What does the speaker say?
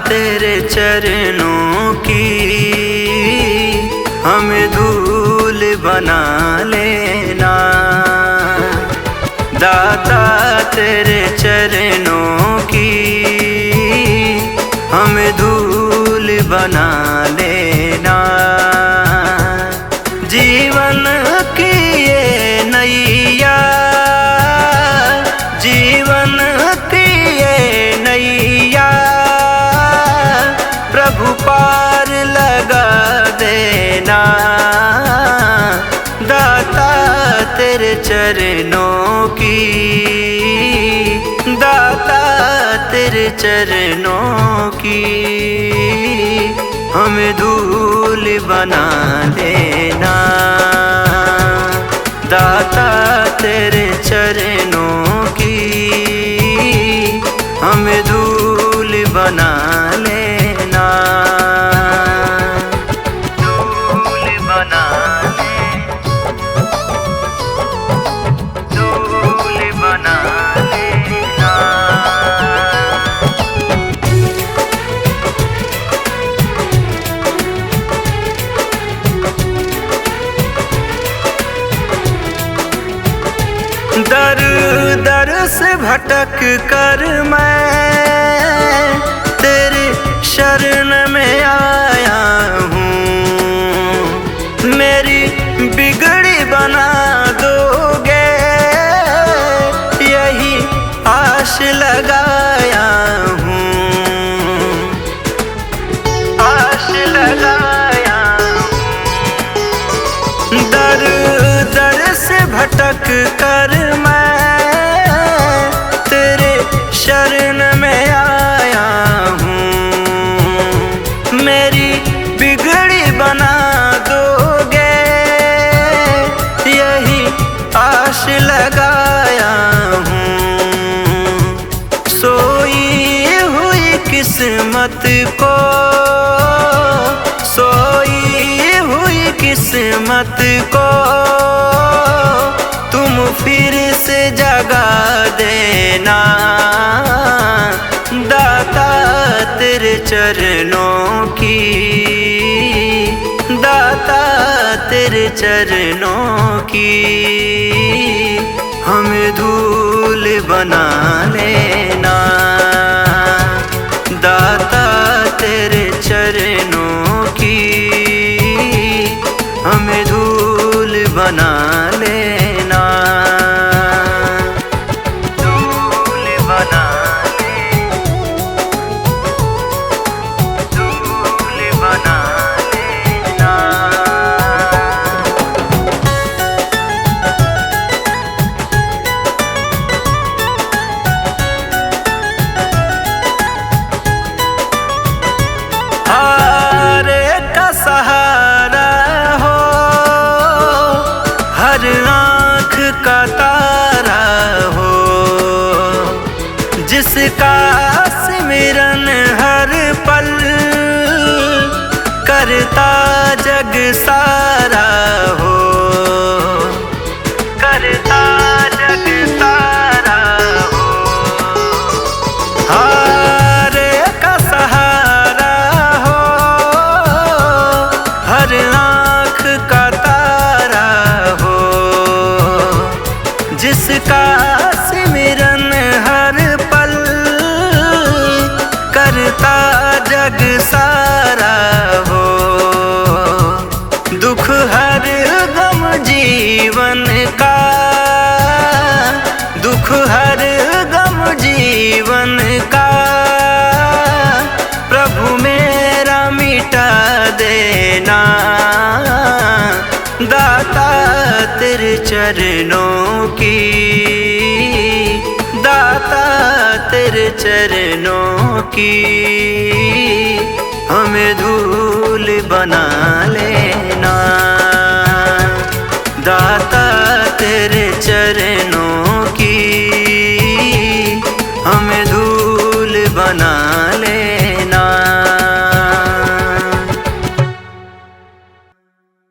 तेरे चरणों की हमें धूल बना लेना। दाता तेरे चरणों की हमें धूल बना लेना। जीवन की ये नैया, जीवन की ये नैया प्रभु पार लगा देना। दाता तेरे चरणों की, दाता तेरे चरणों की हमें धूल बना लेना। दाता तेरे चरणों की हमें धूल बना लेना। धूल बना लेना, धूल बना लेना। दर दर से भटक कर मैं तेरे शरण में आया हूँ। मेरी बिगड़ी बना दोगे यही आश लगाया हूँ, आश लगाया हूँ। दर दर से भटक कर मैं तेरे शरण में आया हूँ। मेरी बिगड़ी बना दोगे यही आश लगाया हूँ। सोई हुई किस्मत को, सोई हुई किस्मत को तुम फिर से जगा देना। दाता तेरे चरणों की, दाता तेरे चरणों की हमें धूल बना लेना। दाता तेरे चरणों की हमें धूल बना लेना। धूल बना लेना, धूल बना लेना। हारे का सहारा हो, हर आँख का तारा हो, जिसका सिमरन हर पल करता जग सारा हो, करता जग सारा हो। हारे का सहारा हो, हर आँख का तारा हो, जिसका सिमरन हर पल करता जग सारा हो। दुख हर गम जीवन का, दुख हर गम जीवन का प्रभु मेरा मिटा देना। दाता तेरे चरणों की, दाता तेरे चरणों की हमें धूल बना लेना। दाता तेरे चरणों की हमें धूल बना